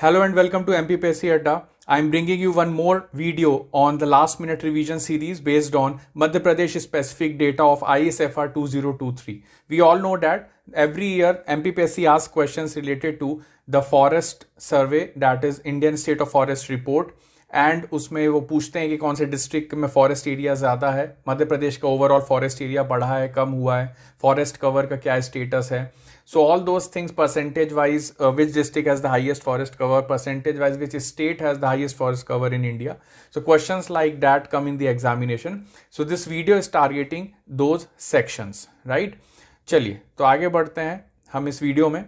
Hello and welcome to MPPSC Adda. I'm bringing you one more video on the last minute revision series based on Madhya Pradesh specific data of ISFR 2023. We all know that every year MPPSC asks questions related to the forest survey, that is Indian State of Forest Report. And उसमें वो पूछते हैं कि कौन से district में forest area ज़्यादा है, मध्य प्रदेश का ओवरऑल फॉरेस्ट एरिया बढ़ा है, कम हुआ है, फॉरेस्ट कवर का क्या स्टेटस है. So all those things percentage wise, which district has the highest forest cover, percentage wise which state has the highest forest cover in India. So questions like that come in the examination. So this video is targeting those sections, right? चलिए तो आगे बढ़ते हैं हम इस video में.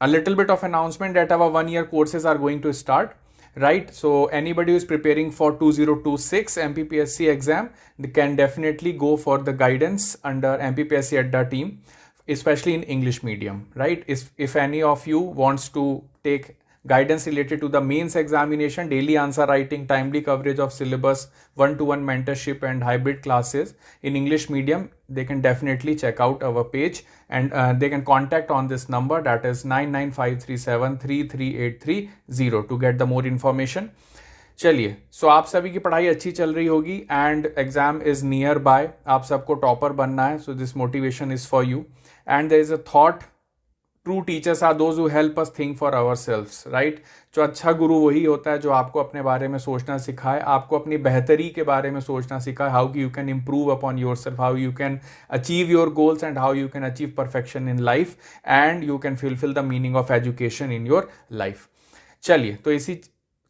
A little bit of announcement that our 1 year courses are going to start. Right, so anybody who is preparing for 2026 MPPSC exam, they can definitely go for the guidance under MPPSC Adda team, especially in English medium. Right, if any of you wants to take guidance related to the mains examination, daily answer writing, timely coverage of syllabus, one-to-one mentorship and hybrid classes in English medium, they can definitely check out our page and they can contact on this number, that is 9953733830 to get the more information. चलिए, सो आप सभी की पढ़ाई अच्छी चल रही होगी and exam is near by. आप सबको टॉपर बनना है, so this motivation is for you and there is a thought. True teachers are those who help us think for ourselves, right. जो अच्छा गुरु वही होता है जो आपको अपने बारे में सोचना सिखाए, आपको अपनी बेहतरी के बारे में सोचना सिखाए, how you can improve upon your self, how you can achieve your goals and how you can achieve perfection in life and you can fulfil the meaning of education in your life. चलिए तो इसी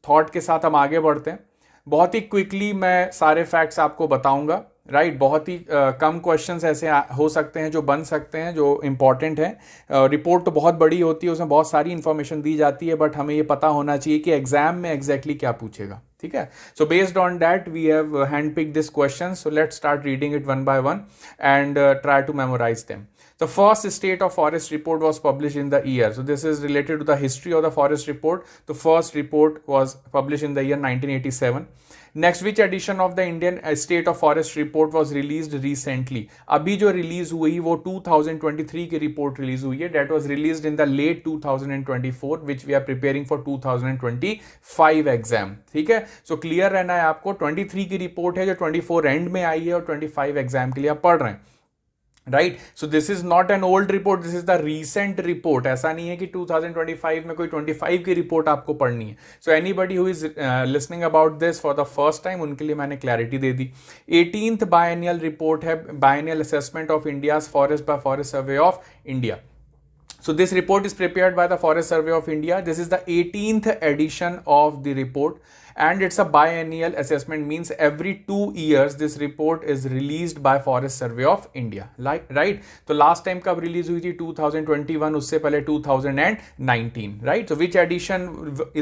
thought के साथ हम आगे बढ़ते हैं. बहुत ही क्विकली मैं सारे फैक्ट्स आपको बताऊंगा, राइट. बहुत ही कम क्वेश्चंस ऐसे हो सकते हैं जो बन सकते हैं, जो इंपॉर्टेंट हैं. रिपोर्ट तो बहुत बड़ी होती है, उसमें बहुत सारी इंफॉर्मेशन दी जाती है, बट हमें ये पता होना चाहिए कि एग्जाम में एग्जैक्टली क्या पूछेगा, ठीक है. So based on that we have hand pick this question. So let's start reading it one by one and try to memorise them. The first state of forest report was published in the year. So this is related to the history of the forest report. The first report was published in the year 1987. Next, which edition of the Indian State of Forest report was released recently? अभी जो release हुई वो 2023 की report release हुई है. That was released in the late 2024, which we are preparing for 2025 exam. ठीक है, so clear रहना है आपको. 23 की रिपोर्ट है जो 24 एंड में आई है और 25 एग्जाम के लिए आप पढ़ रहे हैं, right. So this is not an old report, this is the recent report. ऐसा नहीं है कि 2025 में कोई 25 की रिपोर्ट आपको पढ़नी है. So anybody who is listening about this for the first time, उनके लिए मैंने क्लैरिटी दे दी. 18th बायनियल रिपोर्ट है, biennial assessment of India's forest by forest survey of India. So this report is prepared by the Forest Survey of India. This is the 18th edition of the report and it's a biennial assessment, means every 2 years this report is released by Forest Survey of India, like, right. तो last time कब release हुई थी? 2021, उससे पहले 2019, right. So which edition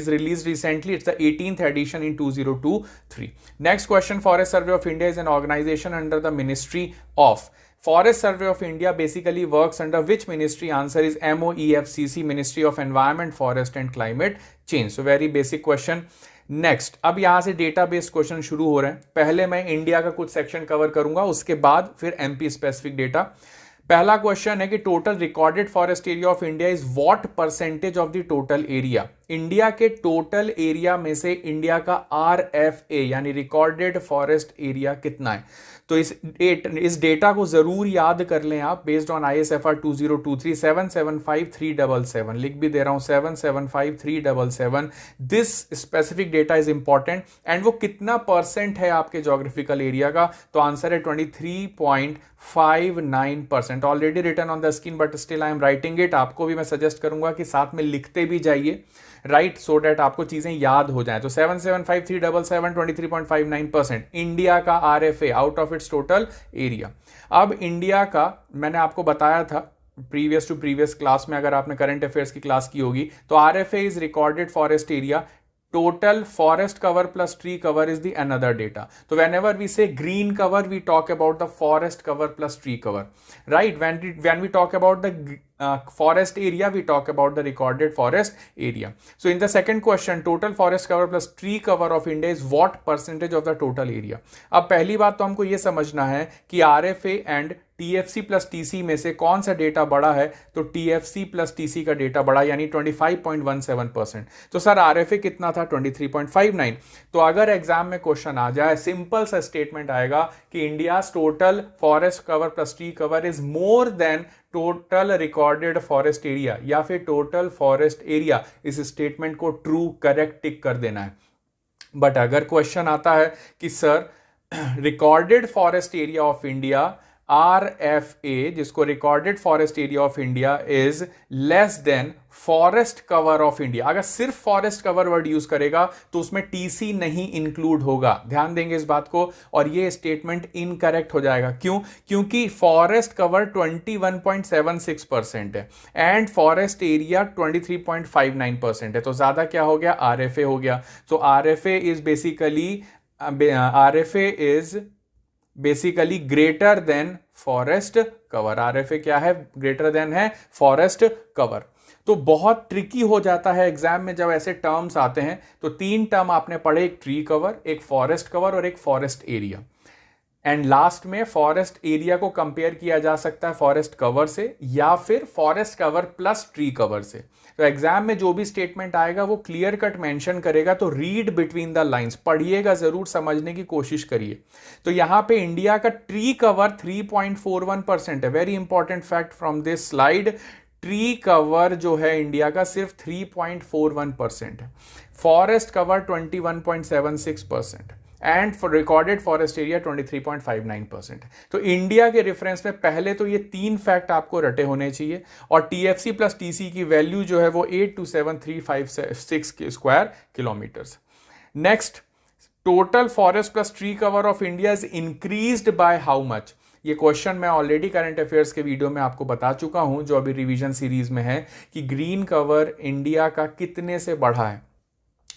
is released recently? It's the 18th edition in 2023. Next question, Forest Survey of India is an organization under the Ministry of Forest Survey of India basically works under which ministry? Answer is MOEFCC, Ministry of Environment, Forest and Climate Change. So very basic question. Next, अब यहां से data based question शुरू हो रहे हैं. पहले मैं India का कुछ सेक्शन कवर करूंगा, उसके बाद फिर एमपी स्पेसिफिक डेटा. पहला क्वेश्चन है कि total recorded forest area of India is what percentage of the total area. India के टोटल एरिया में से इंडिया का RFA यानी रिकॉर्डेड फॉरेस्ट एरिया कितना है. तो इस डेटा को जरूर याद कर लें आप. बेस्ड ऑन ISFR 2023 775377, लिख भी दे रहा हूं 775377. This specific data is important and वो कितना परसेंट है आपके ज्योग्राफिकल एरिया का. तो आंसर है 23.59%. Already written on the screen but still I am writing it. आपको भी मैं सजेस्ट करूंगा कि साथ में लिखते भी जाइए, राइट, सो डेट आपको चीजें याद हो जाएं. तो 775377 23.59% इंडिया का RFA out of its total area. अब इंडिया का मैंने आपको बताया था प्रीवियस टू प्रीवियस क्लास में, अगर आपने करंट अफेयर्स की क्लास की होगी, तो RFA is recorded forest area. Total forest cover plus tree cover is the another data. So whenever we say green cover, we talk about the forest cover plus tree cover, right. When we talk about the forest area, we talk about the recorded forest area. So in the second question, total forest cover plus tree cover of India is what percentage of the total area. अब पहली बात तो हमको ये समझना है कि RFA and TFC plus TC में से कौन सा डेटा बड़ा है, तो टीएफसी प्लस टीसी का डेटा बड़ा, यानी 25.17%। तो सर आरएफए कितना था, 23.59। तो अगर एग्जाम में क्वेश्चन आ जाए, सिंपल सा स्टेटमेंट आएगा कि India total forest cover plus tree cover is more than total recorded forest area, या फिर टोटल फॉरेस्ट एरिया, इस स्टेटमेंट को ट्रू करेक्ट टिक कर देना है। बट अगर क्वेश्चन आता है कि sir recorded forest area of India RFA, जिसको recorded forest area of India is less than forest cover of India, अगर सिर्फ फॉरेस्ट कवर वर्ड यूज करेगा तो उसमें टीसी नहीं इंक्लूड होगा, ध्यान देंगे इस बात को, और ये स्टेटमेंट इनकरेक्ट हो जाएगा। क्यों? क्योंकि फॉरेस्ट कवर 21.76% है एंड फॉरेस्ट एरिया 23.59% है, तो ज्यादा क्या हो गया, RFA हो गया। तो RFA is basically greater than forest cover. RFA क्या है, ग्रेटर देन है फॉरेस्ट कवर। तो बहुत ट्रिकी हो जाता है एग्जाम में जब ऐसे टर्म्स आते हैं। तो 3 टर्म आपने पढ़े, एक ट्री कवर, एक फॉरेस्ट कवर और एक फॉरेस्ट एरिया, एंड लास्ट में फॉरेस्ट एरिया को कंपेयर किया जा सकता है फॉरेस्ट कवर से या फिर forest cover plus tree cover से। तो एग्जाम में जो भी स्टेटमेंट आएगा वो क्लियर कट मेंशन करेगा, तो रीड बिटवीन द लाइंस, पढ़िएगा जरूर, समझने की कोशिश करिए। तो यहां पे इंडिया का ट्री कवर 3.41% है, very important fact from this slide. Tree cover जो है इंडिया का सिर्फ 3.41% है, forest cover 21.76% and for recorded forest area 23.59%। तो इंडिया के रेफरेंस में पहले तो ये 3 फैक्ट आपको रटे होने चाहिए, और टीएफसी प्लस टीसी की वैल्यू जो है वो 827356 square kilometres. Next, total forest plus tree cover of India is increased by how much. ये क्वेश्चन मैं ऑलरेडी करंट अफेयर्स के वीडियो में आपको बता चुका हूं, जो अभी रिवीजन सीरीज में है, कि ग्रीन कवर इंडिया का कितने से बढ़ा है।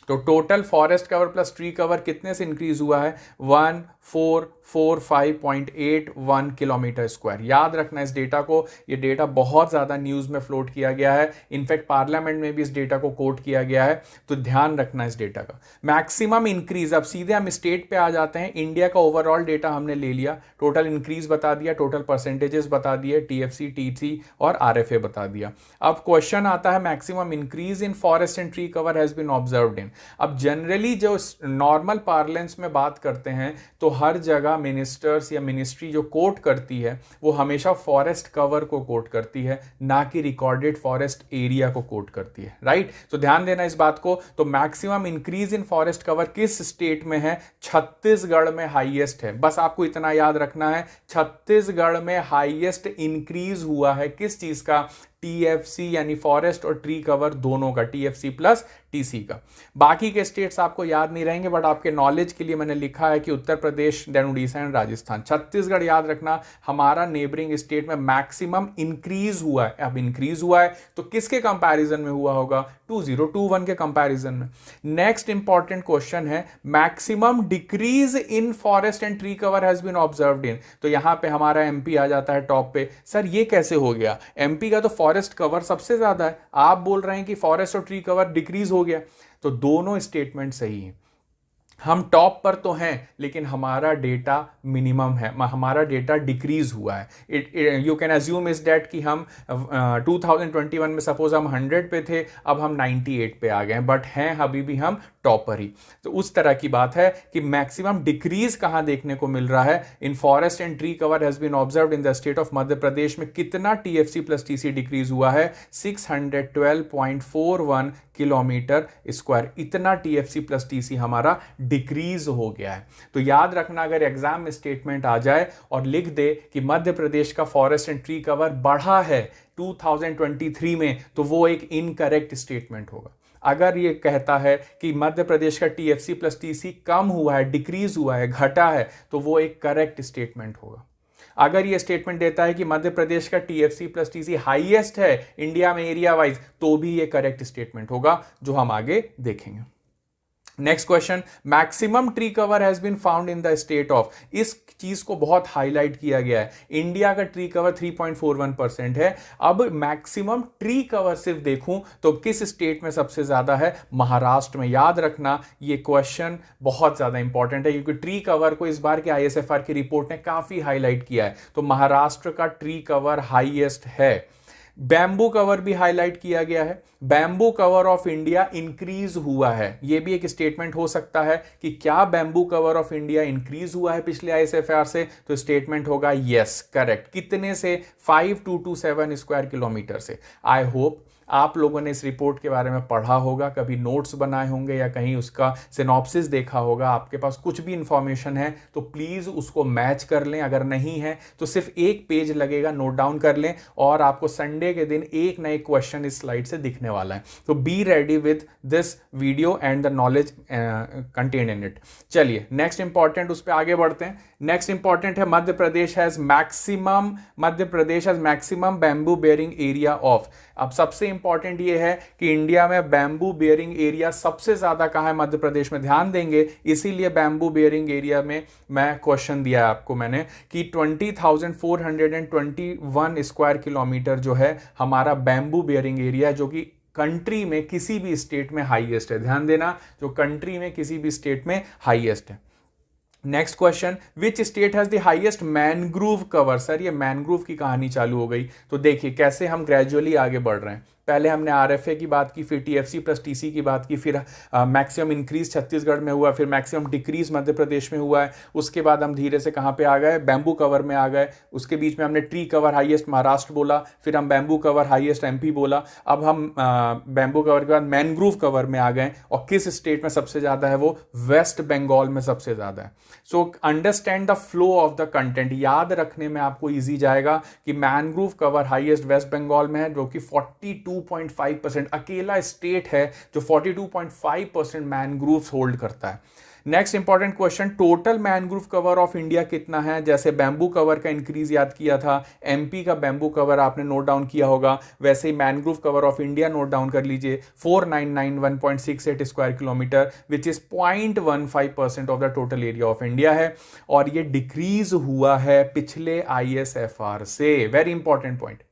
तो total forest cover plus tree cover कितने से इंक्रीज हुआ है, 1445.81 किलोमीटर स्क्वायर। याद रखना इस डेटा को, ये डेटा बहुत ज्यादा न्यूज में फ्लोट किया गया है, इनफैक्ट पार्लियामेंट में भी इस डेटा को कोट किया गया है, तो ध्यान रखना इस डेटा का। मैक्सिमम इंक्रीज, अब सीधे हम स्टेट पे आ जाते हैं। इंडिया का ओवरऑल डेटा हमने ले लिया, टोटल इंक्रीज बता दिया, टोटल परसेंटेजेस बता दिए, टीएफसी, टीसी और आरएफए बता दिया। अब क्वेश्चन आता है maximum increase in forest and tree cover has been observed in. अब जनरली जो नॉर्मल पार्लेंस में बात करते हैं तो हर जगह मिनिस्टर्स या मिनिस्ट्री जो कोट करती है वो हमेशा फॉरेस्ट कवर को कोट करती है, ना कि रिकॉर्डेड फॉरेस्ट एरिया को कोट करती है, राइट। तो ध्यान देना इस बात को। तो maximum increase in forest cover किस स्टेट में है, छत्तीसगढ़ में हाईएस्ट है। बस आपको इतना याद रखना है, छत्तीसगढ़ में हाईएस्ट इंक्रीज हुआ है किस चीज का, टीएफसी यानी फॉरेस्ट और ट्री कवर दोनों का, टीएफसी प्लस टीसी का। बाकी के स्टेट्स आपको याद नहीं रहेंगे, बट आपके नॉलेज के लिए मैंने लिखा है कि उत्तर प्रदेश, देन उड़ीसा एंड राजस्थान। छत्तीसगढ़ याद रखना हमारा नेबरिंग स्टेट में मैक्सिमम इंक्रीज हुआ है। अब इंक्रीज हुआ है तो किसके कंपैरिजन में हुआ होगा, 2021 के कंपैरिजन में। नेक्स्ट इंपॉर्टेंट क्वेश्चन है, maximum decrease in forest and tree cover has been observed in. तो यहां पे हमारा एमपी आ जाता है टॉप पे। सर ये कैसे हो गया, एमपी का तो फॉरेस्ट कवर सबसे ज्यादा है, आप बोल रहे हैं कि फॉरेस्ट और ट्री कवर डिक्रीज हो गया। तो दोनों स्टेटमेंट सही है, हम टॉप पर तो हैं लेकिन हमारा डेटा मिनिमम है, हमारा डेटा डिक्रीज हुआ है। You can assume is that कि हम 2021 में सपोज हम 100 पे थे, अब हम 98 पे आ गए, बट हैं अभी भी हम टॉपर ही। तो उस तरह की बात है कि मैक्सिमम डिक्रीज कहां देखने को मिल रहा है, in forest and tree cover has been observed in the state of Madhya Pradesh में। कितना टीएफसी प्लस टीसी डिक्रीज हुआ है, 612.41 किलोमीटर स्क्वायर। इतना टीएफसी प्लस टीसी हमारा डिक्रीज हो गया है। तो याद रखना, अगर एग्जाम में स्टेटमेंट आ जाए और लिख दे कि मध्य प्रदेश का फॉरेस्ट एंड ट्री कवर बढ़ा है 2023 में, तो वो एक इनकरेक्ट स्टेटमेंट होगा। अगर ये कहता है कि मध्य प्रदेश का टीएफसी प्लस टीसी कम हुआ है, डिक्रीज हुआ है, घटा है, तो वो एक करेक्ट स्टेटमेंट होगा। अगर ये स्टेटमेंट देता है कि मध्य प्रदेश का टीएफसी प्लस टीसी हाईएस्ट है इंडिया में एरिया वाइज, तो भी ये करेक्ट स्टेटमेंट होगा, जो हम आगे देखेंगे। Next question, maximum tree cover has been found in the state of, इस चीज को बहुत हाईलाइट किया गया है। इंडिया का ट्री कवर 3.41% है। अब मैक्सिमम ट्री कवर सिर्फ देखूं तो किस स्टेट में सबसे ज्यादा है? महाराष्ट्र में। याद रखना ये क्वेश्चन बहुत ज्यादा इंपॉर्टेंट है क्योंकि ट्री कवर को इस बार के ISFR की रिपोर्ट ने काफी हाईलाइट किया है। तो महाराष्ट्र का ट्री कवर हाईएस्ट है। बैम्बू कवर भी हाईलाइट किया गया है। Bamboo cover of India increase हुआ है, यह भी एक स्टेटमेंट हो सकता है कि क्या bamboo cover of India increase हुआ है पिछले ISFR से? तो स्टेटमेंट होगा यस, करेक्ट। कितने से? 5227 स्क्वायर किलोमीटर से। आई होप आप लोगों ने इस रिपोर्ट के बारे में पढ़ा होगा, कभी नोट्स बनाए होंगे या कहीं उसका सिनॉप्सिस देखा होगा। आपके पास कुछ भी इंफॉर्मेशन है तो प्लीज उसको मैच कर लें, अगर नहीं है तो सिर्फ एक पेज लगेगा, नोट डाउन कर लें। और आपको संडे के दिन एक नए क्वेश्चन इस स्लाइड से दिखने वाला है। तो be ready with this video and the knowledge contained in it. चलिए नेक्स्ट इंपॉर्टेंट उस पर आगे बढ़ते हैं। नेक्स्ट इंपॉर्टेंट है Madhya Pradesh has maximum bamboo bearing area of. अब सबसे इंपॉर्टेंट ये है कि इंडिया में बैम्बू बेयरिंग एरिया सबसे ज्यादा कहां है? मध्य प्रदेश में। ध्यान देंगे, इसीलिए बैम्बू बेयरिंग एरिया में मैं क्वेश्चन दिया है आपको मैंने कि 20,421 स्क्वायर किलोमीटर जो है हमारा बैम्बू बेयरिंग एरिया, जो कि कंट्री में किसी भी स्टेट में हाईएस्ट है। ध्यान देना, जो कंट्री में किसी भी स्टेट में हाईएस्ट है। Next question, which state has the highest mangrove cover? Sir ये मैनग्रूव की कहानी चालू हो गई। तो देखिए कैसे हम ग्रेजुअली आगे बढ़ रहे हैं। पहले हमने RFA की बात की, फिर TFC प्लस TC की बात की, फिर मैक्सिमम इंक्रीज छत्तीसगढ़ में हुआ, फिर मैक्सिमम डिक्रीज मध्य प्रदेश में हुआ है। उसके बाद हम धीरे से कहाँ पे आ गए? बैम्बू कवर में आ गए। उसके बीच में हमने ट्री कवर हाईएस्ट महाराष्ट्र बोला, फिर हम बैम्बू कवर हाईएस्ट MP बोला। अब हम बैम्बू कवर के बाद मैनग्रूव कवर में आ गए और किस स्टेट में सबसे ज्यादा है? वो वेस्ट बंगाल में सबसे ज्यादा है। So understand the flow of the content. याद रखने में आपको ईजी जाएगा कि mangrove cover highest West Bengal में है, जो कि 42.5%, अकेला स्टेट है जो 42.5% मैनग्रूव्स होल्ड करता है। Next important question, total mangrove cover of India कितना है? जैसे बैम्बू कवर का इंक्रीज याद किया था, MP का बैम्बू कवर आपने नोट डाउन किया होगा, वैसे ही mangrove cover of India note down कर लीजिए, 4991.68 square kilometre, which is 0.15% of the total area of India है। और ये डिक्रीज हुआ है पिछले ISFR से। वेरी इंपॉर्टेंट पॉइंट,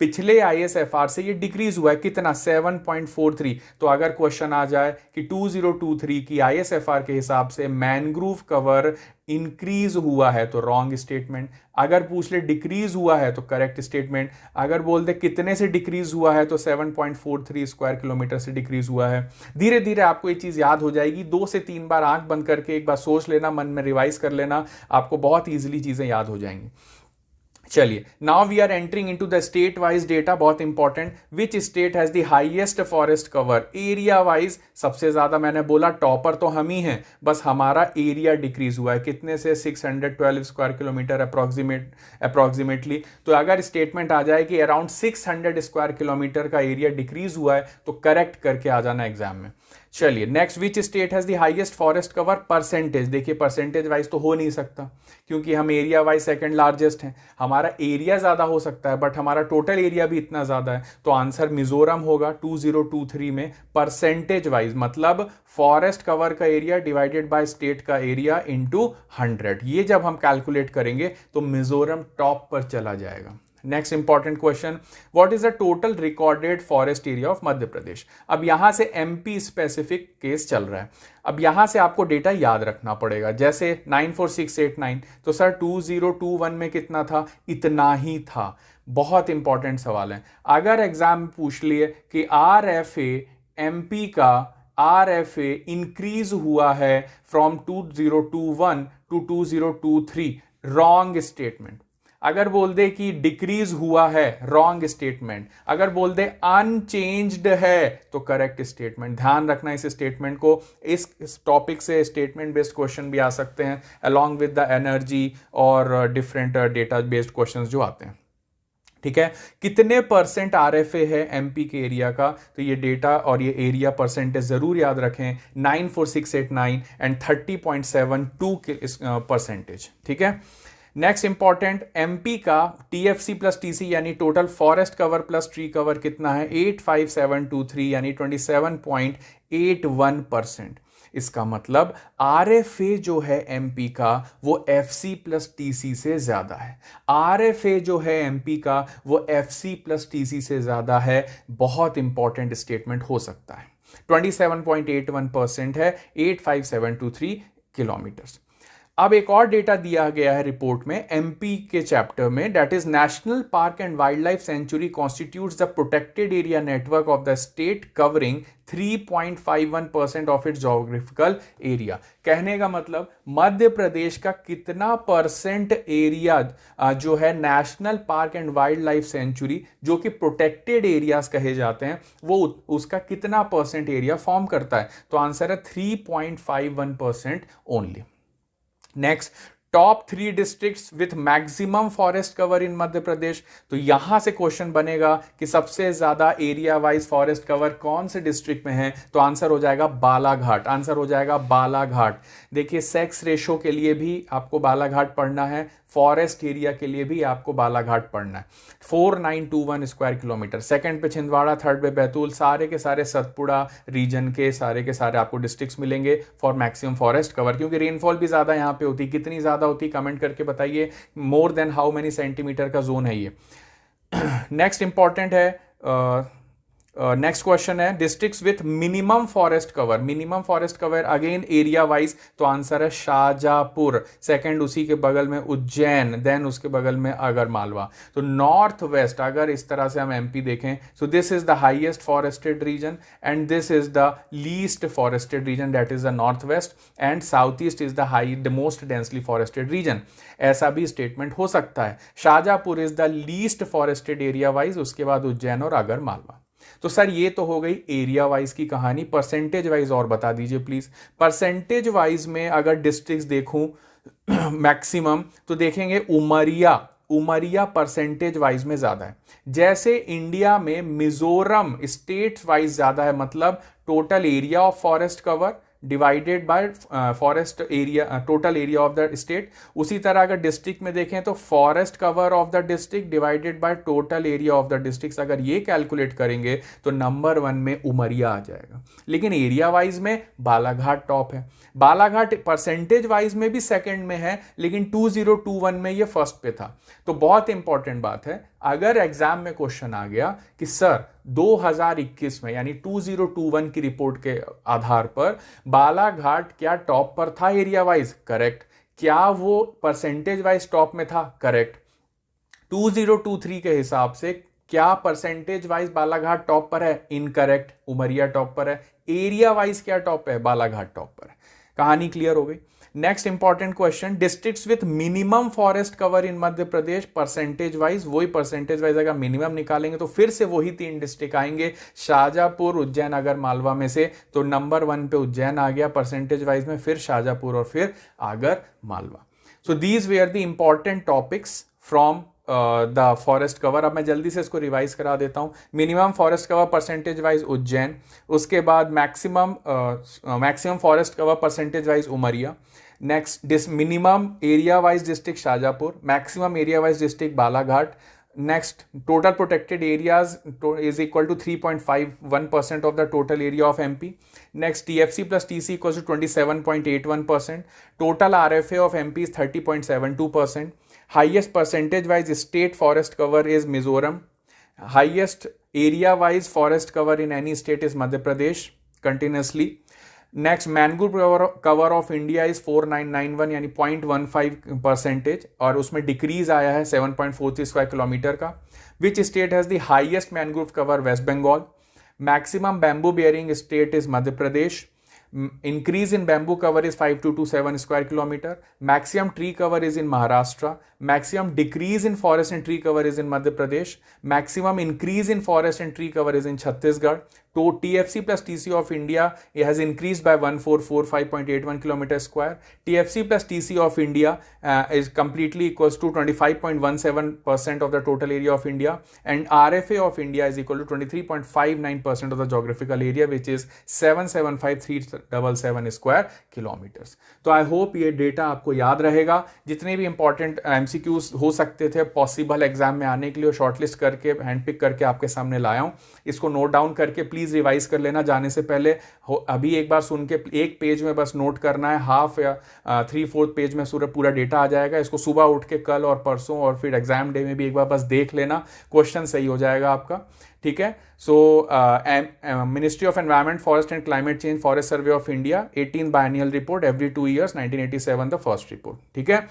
पिछले ISFR से ये डिक्रीज हुआ है कितना? 7.43। तो अगर क्वेश्चन आ जाए कि 2023 की ISFR के हिसाब से मैनग्रूव कवर इंक्रीज हुआ है तो रॉन्ग स्टेटमेंट। अगर पूछ ले डिक्रीज हुआ है तो करेक्ट स्टेटमेंट। अगर बोल दे कितने से डिक्रीज हुआ है तो 7.43 स्क्वायर किलोमीटर से डिक्रीज हुआ है। धीरे धीरे आपको ये चीज याद हो जाएगी। 2 से 3 बार आंख बंद करके एक बार सोच लेना, मन में रिवाइज कर लेना, आपको बहुत ईजिली चीजें याद हो जाएंगी। चलिए, now we are entering into the state wise data, बहुत important. Which state has the highest forest cover? Area wise सबसे ज्यादा मैंने बोला टॉपर तो हम ही हैं, बस हमारा एरिया डिक्रीज हुआ है कितने से? 612 स्क्वायर किलोमीटर अप्रोक्सीमेटली। तो अगर स्टेटमेंट आ जाए कि अराउंड 600 स्क्वायर किलोमीटर का एरिया डिक्रीज हुआ है तो करेक्ट करके आ जाना एग्जाम में। चलिए next, which state has the highest forest cover? Percentage. देखिए परसेंटेज वाइज तो हो नहीं सकता क्योंकि हम एरिया वाइज सेकंड लार्जेस्ट हैं। हमारा एरिया ज्यादा हो सकता है बट हमारा टोटल एरिया भी इतना ज्यादा है। तो आंसर मिजोरम होगा 2023 में परसेंटेज वाइज, मतलब फॉरेस्ट कवर का एरिया डिवाइडेड बाय स्टेट का एरिया इनटू 100। ये जब हम कैलकुलेट करेंगे तो मिजोरम टॉप पर चला जाएगा। Next important question, what is the total recorded forest area of Madhya Pradesh? अब यहां से MP स्पेसिफिक केस चल रहा है। अब यहां से आपको डेटा याद रखना पड़ेगा, जैसे 94689, तो सर 2021 में कितना था? इतना ही था। बहुत इंपॉर्टेंट सवाल है। अगर एग्जाम में पूछ लिए कि RFA MP का RFA इंक्रीज हुआ है फ्रॉम 2021 टू 2023, रॉन्ग स्टेटमेंट। अगर बोल दे कि डिक्रीज हुआ है, रॉन्ग स्टेटमेंट। अगर बोल दे अनचेंज्ड है तो करेक्ट स्टेटमेंट। ध्यान रखना इस स्टेटमेंट को। इस टॉपिक से स्टेटमेंट बेस्ड क्वेश्चन भी आ सकते हैं अलॉन्ग विद द एनर्जी और डिफरेंट डेटा बेस्ड क्वेश्चन जो आते हैं। ठीक है, कितने परसेंट RFA है MP के एरिया का? तो ये डेटा और ये एरिया परसेंटेज जरूर याद रखें, 94689 एंड 30.72 परसेंटेज। ठीक है, नेक्स्ट इंपॉर्टेंट, MP का TFC प्लस TC यानी total forest cover plus tree cover कितना है? 85723 यानी 27.81%। इसका मतलब RFA जो है MP का वो FC प्लस TC से ज्यादा है। RFA जो है MP का वो FC प्लस TC से ज्यादा है। बहुत इंपॉर्टेंट स्टेटमेंट हो सकता है। 27.81% है, 85723 किलोमीटर। अब एक और डेटा दिया गया है रिपोर्ट में एमपी के चैप्टर में, that is national park and wild life sanctuary constitutes the protected area network of the state covering 3.51% of its geographical area. कहने का मतलब मध्य प्रदेश का कितना परसेंट एरिया जो है national park and wild life sanctuary जो कि प्रोटेक्टेड एरियाज कहे जाते हैं, वो उसका कितना परसेंट एरिया फॉर्म करता है? तो आंसर है 3.51% only. Next, top 3 districts with maximum forest cover in Madhya Pradesh. तो यहां से क्वेश्चन बनेगा कि सबसे ज्यादा एरिया वाइज फॉरेस्ट कवर कौन से डिस्ट्रिक्ट में है? तो आंसर हो जाएगा बालाघाट। आंसर हो जाएगा बालाघाट। देखिए, सेक्स रेशो के लिए भी आपको बालाघाट पढ़ना है, फॉरेस्ट एरिया के लिए भी आपको बालाघाट पढ़ना है। 4921 स्क्वायर किलोमीटर। सेकंड पे छिंदवाड़ा, थर्ड पे बैतूल, सारे के सारे सतपुड़ा रीजन के सारे आपको डिस्ट्रिक्ट्स मिलेंगे फॉर मैक्सिमम फॉरेस्ट कवर। क्योंकि रेनफॉल भी ज्यादा यहाँ पे होती, कितनी ज्यादा होती कमेंट करके बताइए। More than how many centimetre का जोन है ये। नेक्स्ट इंपॉर्टेंट है, नेक्स्ट क्वेश्चन है districts with minimum forest cover. Minimum forest cover again area wise, तो आंसर है शाहजहांपुर। सेकंड उसी के बगल में उज्जैन, देन उसके बगल में आगरमालवा। तो नॉर्थ वेस्ट अगर इस तरह से हम एमपी देखें, so this is the highest forested region and this is the least forested region, that is the north west, and south east is the most densely forested region. ऐसा भी statement हो सकता है। Shahjahanpur is the least forested area wise, उसके बाद उज्जैन और आगरमालवा। तो sir ये तो हो गई एरिया वाइज की कहानी। परसेंटेज वाइज और बता दीजिए प्लीज। परसेंटेज वाइज में अगर डिस्ट्रिक्ट्स देखूं मैक्सिमम, तो देखेंगे उमरिया परसेंटेज वाइज में ज्यादा है। जैसे इंडिया में मिजोरम स्टेट वाइज ज्यादा है, मतलब total area of forest cover divided by forest area, total area of the state. उसी तरह अगर डिस्ट्रिक्ट में देखें तो forest cover of the district divided by total area of the district. अगर ये कैलकुलेट करेंगे तो नंबर 1 में उमरिया आ जाएगा। लेकिन एरिया वाइज में बालाघाट टॉप है। बालाघाट परसेंटेज वाइज में भी सेकंड में है, लेकिन 2021 में ये फर्स्ट पे था। तो बहुत इंपॉर्टेंट बात है, अगर एग्जाम में क्वेश्चन आ गया कि सर 2021 में यानी 2021 की रिपोर्ट के आधार पर बालाघाट क्या टॉप पर था एरिया वाइज? करेक्ट। क्या वो परसेंटेज वाइज टॉप में था? करेक्ट। 2023 के हिसाब से क्या परसेंटेज वाइज बालाघाट टॉप पर है? इनकरेक्ट, उमरिया टॉप पर है। एरिया वाइज क्या टॉप है? बालाघाट टॉप पर है। कहानी क्लियर हो गई। Next important question, districts with minimum forest cover in Madhya Pradesh percentage wise. वही परसेंटेज वाइज अगर मिनिमम निकालेंगे तो फिर से वही 3 डिस्ट्रिक्ट आएंगे, शाहजहांपुर, उज्जैन, आगरमालवा में से। तो नंबर 1 पे उज्जैन आ गया परसेंटेज वाइज में, फिर शाहजहांपुर और फिर Agar Malwa. So these were the important topics from the forest cover. अब मैं जल्दी से इसको रिवाइज करा देता हूं। Minimum forest cover percentage wise Ujjain, उसके बाद maximum forest cover percentage wise Umaria, next minimum area wise district Shahjahanpur, maximum area wise district Balaghat. Next, total protected areas is equal to 3.51% of the total area of MP. Next, TFC plus TC equals to 27.81%. Total RFA of MP is 30.72%. Highest percentage wise state forest cover is Mizoram. Highest area wise forest cover in any state is Madhya Pradesh continuously. Next, mangrove cover of India is 4991 यानी 0.15%, और उसमें decrease आया है 7.43 square kilometre का। Which state has the highest mangrove cover? West Bengal. Maximum bamboo bearing state is Madhya Pradesh. Increase in bamboo cover is 5227 square kilometer. Maximum tree cover is in Maharashtra. Maximum decrease in forest and tree cover is in Madhya Pradesh. Maximum increase in forest and tree cover is in Chhattisgarh. So TFC plus TC of India, it has increased by 1445.81 kilometer square. TFC plus TC of India is completely equals to 25.17% of the total area of India, and RFA of India is equal to 23.59% of the geographical area, which is 775,377 square kilometers. तो I hope ये data आपको याद रहेगा। जितने भी important MCQs हो सकते थे पॉसिबल एग्जाम में आने के लिए, शॉर्टलिस्ट करके हैंड पिक करके आपके सामने लाया हूं। इसको नोट डाउन करके प्लीज प्लीज़ रिवाइज कर लेना जाने से पहले। अभी एक बार सुन के एक पेज में बस नोट करना है, हाफ या 3/4 पेज में पूरा डेटा आ जाएगा। इसको सुबह उठ के कल और परसों और फिर एग्जाम डे में भी एक बार बस देख लेना, क्वेश्चन सही हो जाएगा आपका, ठीक है। So ministry of environment, forest and climate change, forest survey of India, 18th biennial report, every 2 years, 1987 the first report, ठीक है।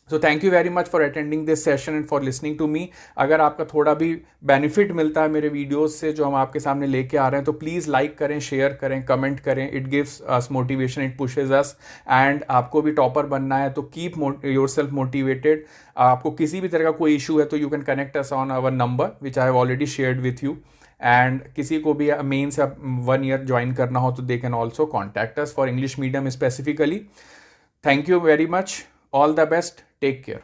So thank you very much for attending this session and for listening to me. अगर आपका थोड़ा भी benefit मिलता है मेरे videos से जो हम आपके सामने लेके आ रहे हैं, तो प्लीज़ लाइक करें, शेयर करें, कमेंट करें। It gives us motivation, it pushes us. And आपको भी टॉपर बनना है तो कीप योर सेल्फ मोटिवेटेड। आपको किसी भी तरह का कोई इशू है तो you can connect us on our number which I have already shared with you. And किसी को भी मेंस या 1 year ज्वाइन करना हो तो they can also contact us for English medium specifically. Thank you very much, all the best, take care.